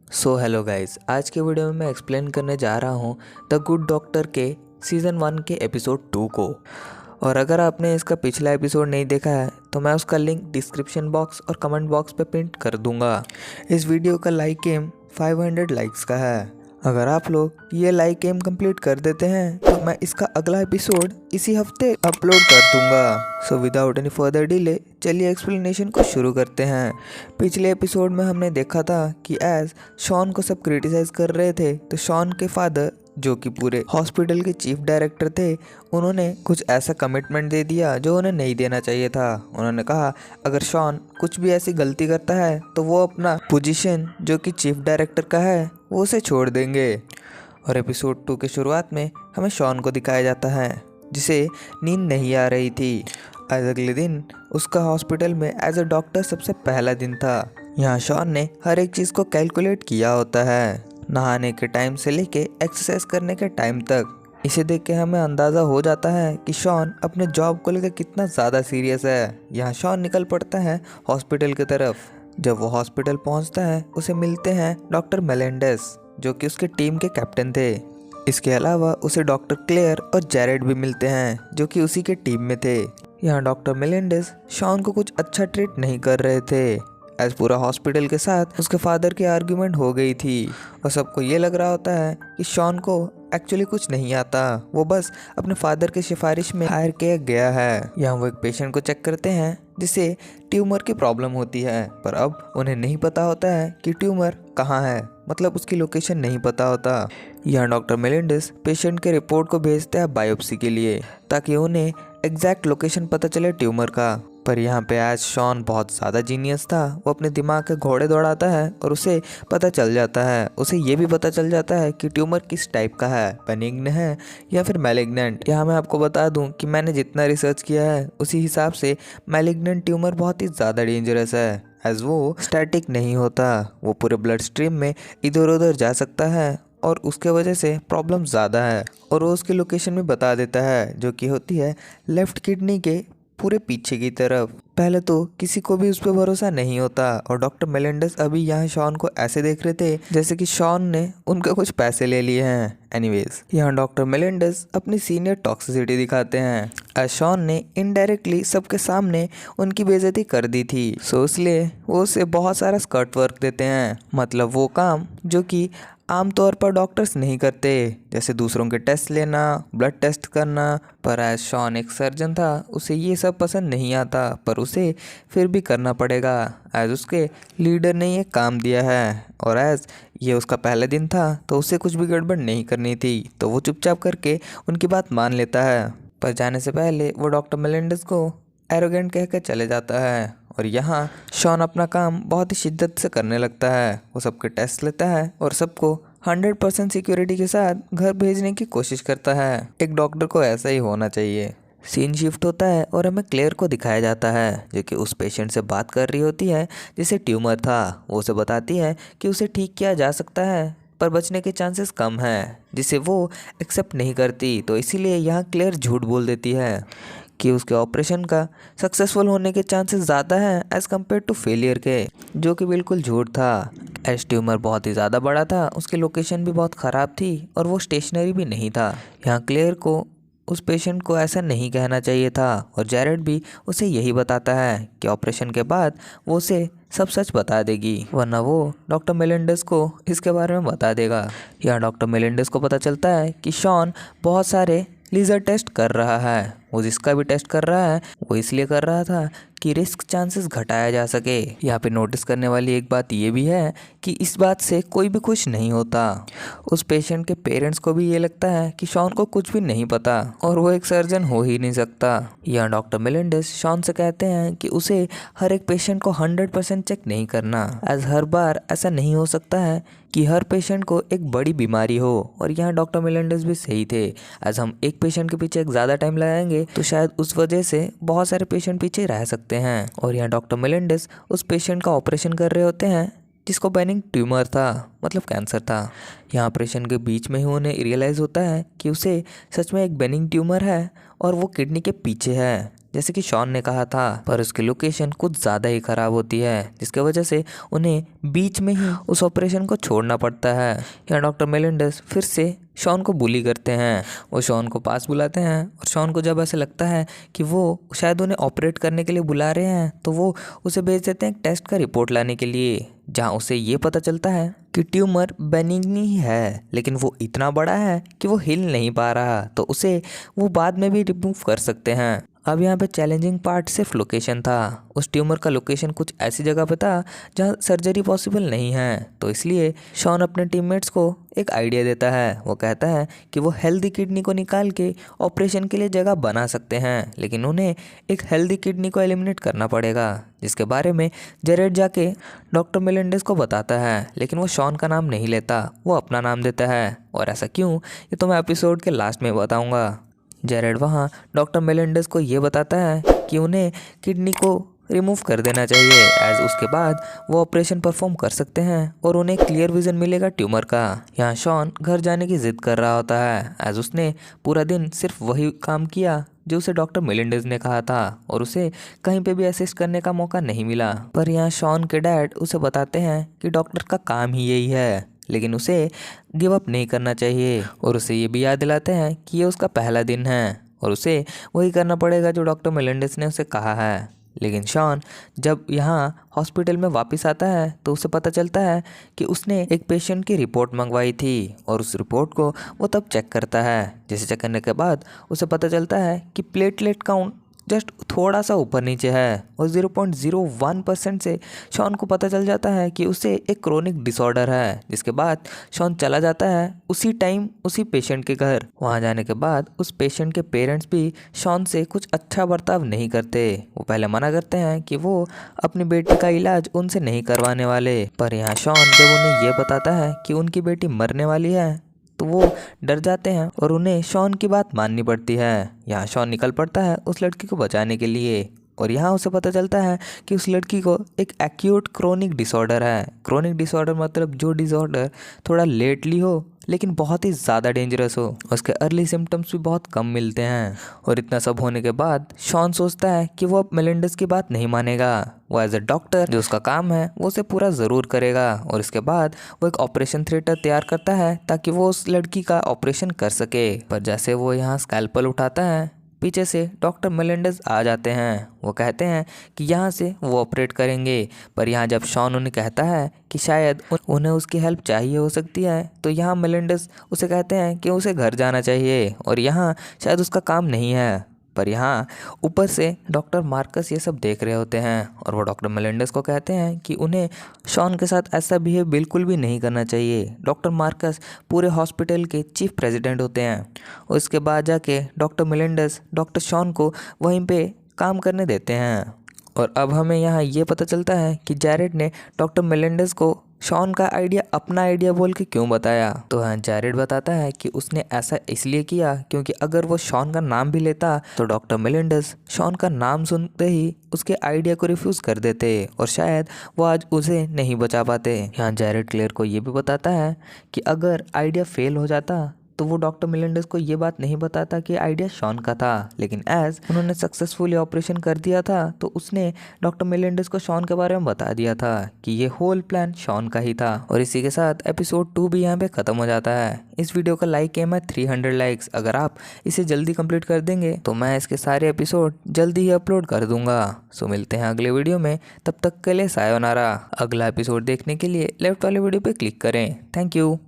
So hello guys, आज के video में मैं एक्सप्लेन करने जा रहा हूँ द गुड डॉक्टर के सीज़न 1 के एपिसोड 2 को। और अगर आपने इसका पिछला एपिसोड नहीं देखा है तो मैं उसका लिंक डिस्क्रिप्शन बॉक्स और कमेंट बॉक्स पे पिन कर दूंगा। इस वीडियो का लाइक एम 500 लाइक्स का है। अगर आप लोग ये लाइक एम कंप्लीट कर देते हैं तो मैं इसका अगला एपिसोड इसी हफ्ते अपलोड कर दूंगा। So without any further delay चलिए एक्सप्लेनेशन को शुरू करते हैं। पिछले एपिसोड में हमने देखा था कि एज शॉन को सब क्रिटिसाइज कर रहे थे तो शॉन के फादर जो कि पूरे हॉस्पिटल के चीफ डायरेक्टर थे, उन्होंने कुछ ऐसा कमिटमेंट दे दिया जो उन्हें नहीं देना चाहिए था। उन्होंने कहा अगर शॉन कुछ भी ऐसी गलती करता है तो वो अपना पोजीशन जो कि चीफ डायरेक्टर का है वो उसे छोड़ देंगे। और एपिसोड 2 के शुरुआत में हमें शॉन को दिखाया जाता है जिसे नींद नहीं आ रही थी। आज अगले दिन उसका हॉस्पिटल में एज अ डॉक्टर सबसे पहला दिन था। यहाँ शॉन ने हर एक चीज़ को कैलकुलेट किया होता है, नहाने के टाइम से लेके एक्सरसाइज करने के टाइम तक। इसे देख के हमें अंदाज़ा हो जाता है कि शॉन अपने जॉब को लेकर कितना ज़्यादा सीरियस है। यहाँ शॉन निकल पड़ता है हॉस्पिटल की तरफ। जब वो हॉस्पिटल पहुंचता है उसे मिलते हैं डॉक्टर मेलेंडेस जो कि उसके टीम के कैप्टन थे। इसके अलावा उसे डॉक्टर क्लेयर और जैरेड भी मिलते हैं जो कि उसी के टीम में थे। यहाँ डॉक्टर मेलेंडेस शॉन को कुछ अच्छा ट्रीट नहीं कर रहे थे एज पूरा हॉस्पिटल के साथ उसके फादर की आर्ग्यूमेंट हो गई थी और सबको ये लग रहा होता है कि शॉन को एक्चुअली कुछ नहीं आता, वो बस अपने फादर के सिफारिश में हायर किया गया है। यहाँ वो एक पेशेंट को चेक करते हैं जिसे ट्यूमर की प्रॉब्लम होती है, पर अब उन्हें नहीं पता होता है कि ट्यूमर कहाँ है, मतलब उसकी लोकेशन नहीं पता होता। यहाँ डॉक्टर मेलिंडस पेशेंट के रिपोर्ट को भेजते हैं बायोप्सी के लिए ताकि उन्हें एग्जैक्ट लोकेशन पता चले ट्यूमर का। पर यहाँ पे आज शॉन बहुत ज़्यादा जीनियस था, वो अपने दिमाग के घोड़े दौड़ाता है और उसे पता चल जाता है, उसे ये भी पता चल जाता है कि ट्यूमर किस टाइप का है, बेनिग्न है या फिर मैलिग्नेंट। यहाँ मैं आपको बता दूँ कि मैंने जितना रिसर्च किया है उसी हिसाब से मैलिग्नेंट ट्यूमर बहुत ही ज़्यादा डेंजरस है एज वो स्टैटिक नहीं होता, वो पूरे ब्लड स्ट्रीम में इधर उधर जा सकता है और उसके वजह से प्रॉब्लम ज़्यादा है। और वो उसकी लोकेशन भी बता देता है जो कि होती है लेफ्ट किडनी के पूरे पीछे की तरफ। पहले तो किसी को भी उस पर भरोसा नहीं होता और डॉक्टर मेलेंडस अभी यहाँ शॉन को ऐसे देख रहे थे जैसे कि शॉन ने उनके कुछ पैसे ले लिए हैं। एनीवेज यहाँ डॉक्टर मेलेंडस अपनी सीनियर टॉक्सिसिटी दिखाते हैं आज शॉन ने इनडायरेक्टली सबके सामने उनकी बेइज्जती कर दी थी, सो इसलिए वो उसे बहुत सारा स्कर्ट वर्क देते हैं, मतलब वो काम जो कि आमतौर पर डॉक्टर्स नहीं करते, जैसे दूसरों के टेस्ट लेना, ब्लड टेस्ट करना। पर एज शॉन एक सर्जन था उसे ये सब पसंद नहीं आता, पर उसे फिर भी करना पड़ेगा एज उसके लीडर ने ये काम दिया है। और एज ये उसका पहला दिन था तो उसे कुछ भी गड़बड़ नहीं करनी थी, तो वो चुपचाप करके उनकी बात मान लेता है। पर जाने से पहले वो डॉक्टर मेलेंडस को एरोगेंट कहकर चले जाता है। और यहाँ शॉन अपना काम बहुत ही शिद्दत से करने लगता है, वो सबके टेस्ट लेता है और सबको 100% सिक्योरिटी के साथ घर भेजने की कोशिश करता है। एक डॉक्टर को ऐसा ही होना चाहिए। सीन शिफ्ट होता है और हमें क्लेयर को दिखाया जाता है जो कि उस पेशेंट से बात कर रही होती है जिसे ट्यूमर था। वो उसे बताती है कि उसे ठीक किया जा सकता है पर बचने के चांसेस कम हैं, जिसे वो एक्सेप्ट नहीं करती। तो इसीलिए यहाँ क्लेयर झूठ बोल देती है कि उसके ऑपरेशन का सक्सेसफुल होने के चांसेस ज़्यादा हैं एज़ कम्पेयर टू फेलियर के, जो कि बिल्कुल झूठ था। एज ट्यूमर बहुत ही ज़्यादा बड़ा था, उसकी लोकेशन भी बहुत ख़राब थी और वो स्टेशनरी भी नहीं था। यहाँ क्लेयर को उस पेशेंट को ऐसा नहीं कहना चाहिए था और जैरेड भी उसे यही बताता है कि ऑपरेशन के बाद वो उसे सब सच बता देगी, वरना वो डॉक्टर मेलेंडस को इसके बारे में बता देगा। यहाँ डॉक्टर मेलेंडस को पता चलता है कि शॉन बहुत सारे लीजर टेस्ट कर रहा है, वो जिसका भी टेस्ट कर रहा है वो इसलिए कर रहा था कि रिस्क चांसेस घटाया जा सके। यहाँ पे नोटिस करने वाली एक बात ये भी है कि इस बात से कोई भी खुश नहीं होता। उस पेशेंट के पेरेंट्स को भी ये लगता है कि शॉन को कुछ भी नहीं पता और वो एक सर्जन हो ही नहीं सकता। यहाँ डॉक्टर मेलेंडस शॉन से कहते हैं कि उसे हर एक पेशेंट को 100% चेक नहीं करना, एज हर बार ऐसा नहीं हो सकता है कि हर पेशेंट को एक बड़ी बीमारी हो। और यहाँ डॉक्टर मेलेंडस भी सही थे, एज हम एक पेशेंट के पीछे एक ज़्यादा टाइम लगाएंगे तो शायद उस वजह से बहुत सारे पेशेंट पीछे रह सकते हैं। और यहाँ डॉक्टर मेलेंडस उस पेशेंट का ऑपरेशन कर रहे होते हैं जिसको बेनिग्न ट्यूमर था, मतलब कैंसर था। यहाँ ऑपरेशन के बीच में ही उन्हें रियलाइज़ होता है कि उसे सच में एक बेनिग्न ट्यूमर है और वो किडनी के पीछे है। जैसे कि शॉन ने कहा था, पर उसकी लोकेशन कुछ ज़्यादा ही ख़राब होती है जिसके वजह से उन्हें बीच में ही उस ऑपरेशन को छोड़ना पड़ता है। यहाँ डॉक्टर मेलिंडस फिर से शॉन को बुली करते हैं। वो शॉन को पास बुलाते हैं और शॉन को जब ऐसे लगता है कि वो शायद उन्हें ऑपरेट करने के लिए बुला रहे हैं तो वो उसे भेज देते हैं एक टेस्ट का रिपोर्ट लाने के लिए, जहाँ उसे ये पता चलता है कि ट्यूमर बेनिग्न ही है, लेकिन वो इतना बड़ा है कि वो हिल नहीं पा रहा, तो उसे वो बाद में भी रिमूव कर सकते हैं। अब यहाँ पे चैलेंजिंग पार्ट सिर्फ लोकेशन था। उस ट्यूमर का लोकेशन कुछ ऐसी जगह पे था जहाँ सर्जरी पॉसिबल नहीं है, तो इसलिए शॉन अपने टीममेट्स को एक आइडिया देता है। वो कहता है कि वो हेल्दी किडनी को निकाल के ऑपरेशन के लिए जगह बना सकते हैं, लेकिन उन्हें एक हेल्दी किडनी को एलिमिनेट करना पड़ेगा, जिसके बारे में जेरेड जाके डॉक्टर मेलिंडस को बताता है, लेकिन वो शॉन का नाम नहीं लेता, वो अपना नाम देता है। और ऐसा क्यों, ये तो मैं एपिसोड के लास्ट में बताऊँगा। जेरेड वहाँ डॉक्टर मेलिंडस को ये बताता है कि उन्हें किडनी को रिमूव कर देना चाहिए, एज उसके बाद वो ऑपरेशन परफॉर्म कर सकते हैं और उन्हें क्लियर विजन मिलेगा ट्यूमर का। यहाँ शॉन घर जाने की जिद कर रहा होता है, एज उसने पूरा दिन सिर्फ वही काम किया जो उसे डॉक्टर मेलिंडस ने कहा था और उसे कहीं पे भी असिस्ट करने का मौका नहीं मिला। पर यहाँ शॉन के डैड उसे बताते हैं कि डॉक्टर का काम ही यही है, लेकिन उसे गिव अप नहीं करना चाहिए, और उसे ये भी याद दिलाते हैं कि ये उसका पहला दिन है और उसे वही करना पड़ेगा जो डॉक्टर मेलिंडस ने उसे कहा है। लेकिन शॉन जब यहाँ हॉस्पिटल में वापस आता है तो उसे पता चलता है कि उसने एक पेशेंट की रिपोर्ट मंगवाई थी और उस रिपोर्ट को वो तब चेक करता है। जैसे चेक करने के बाद उसे पता चलता है कि प्लेटलेट काउंट जस्ट थोड़ा सा ऊपर नीचे है और 0.01% से शॉन को पता चल जाता है कि उसे एक क्रोनिक डिसऑर्डर है। जिसके बाद शॉन चला जाता है उसी टाइम उसी पेशेंट के घर। वहाँ जाने के बाद उस पेशेंट के पेरेंट्स भी शॉन से कुछ अच्छा बर्ताव नहीं करते। वो पहले मना करते हैं कि वो अपनी बेटी का इलाज उनसे नहीं करवाने वाले, पर यहाँ शॉन जब उन्हें ये बताता है कि उनकी बेटी मरने वाली है तो वो डर जाते हैं और उन्हें शॉन की बात माननी पड़ती है। यहाँ शॉन निकल पड़ता है उस लड़की को बचाने के लिए और यहाँ उसे पता चलता है कि उस लड़की को एक एक्यूट क्रोनिक डिसऑर्डर है। क्रोनिक डिसऑर्डर मतलब जो डिसऑर्डर थोड़ा लेटली हो लेकिन बहुत ही ज़्यादा डेंजरस हो, उसके अर्ली सिम्टम्स भी बहुत कम मिलते हैं। और इतना सब होने के बाद शॉन सोचता है कि वो अब मेलिंडस की बात नहीं मानेगा। वो एज अ डॉक्टर जो उसका काम है वो उसे पूरा ज़रूर करेगा और इसके बाद वो एक ऑपरेशन थिएटर तैयार करता है ताकि वो उस लड़की का ऑपरेशन कर सके। पर जैसे वो यहाँ स्कैल्पल उठाता है पीछे से डॉक्टर मेलिंडस आ जाते हैं। वो कहते हैं कि यहाँ से वो ऑपरेट करेंगे, पर यहाँ जब शॉन उन्हें कहता है कि शायद उन्हें उसकी हेल्प चाहिए हो सकती है तो यहाँ मेलिंडस उसे कहते हैं कि उसे घर जाना चाहिए और यहाँ शायद उसका काम नहीं है। पर यहाँ ऊपर से डॉक्टर मार्कस ये सब देख रहे होते हैं और वो डॉक्टर मेलिंडस को कहते हैं कि उन्हें शॉन के साथ ऐसा बिहेव बिल्कुल भी नहीं करना चाहिए। डॉक्टर मार्कस पूरे हॉस्पिटल के चीफ प्रेसिडेंट होते हैं और इसके बाद जाके डॉक्टर मेलिंडस डॉक्टर शॉन को वहीं पे काम करने देते हैं। और अब हमें यहाँ ये पता चलता है कि जेरेड ने डॉक्टर मेलिंडस को शॉन का आइडिया अपना आइडिया बोल के क्यों बताया। तो हाँ, जेरेड बताता है कि उसने ऐसा इसलिए किया क्योंकि अगर वो शॉन का नाम भी लेता तो डॉक्टर मेलिंडस शॉन का नाम सुनते ही उसके आइडिया को रिफ्यूज़ कर देते और शायद वो आज उसे नहीं बचा पाते। यहाँ जेरेड क्लेयर को ये भी बताता है कि अगर आइडिया फेल हो जाता तो वो डॉक्टर मेलिंडस को ये बात नहीं बताता कि आइडिया शॉन का था, लेकिन एज उन्होंने सक्सेसफुली ऑपरेशन कर दिया था तो उसने डॉक्टर मेलिंडस को शॉन के बारे में बता दिया था कि ये होल प्लान शॉन का ही था। और इसी के साथ एपिसोड 2 भी यहाँ पे ख़त्म हो जाता है। इस वीडियो का लाइक एम है 300 लाइक्स। अगर आप इसे जल्दी कंप्लीट कर देंगे तो मैं इसके सारे एपिसोड जल्दी ही अपलोड कर दूंगा। सो मिलते हैं अगले वीडियो में, तब तक के लिए सायोनारा। अगला एपिसोड देखने के लिए लेफ्ट वाले वीडियो पे क्लिक करें। Thank you.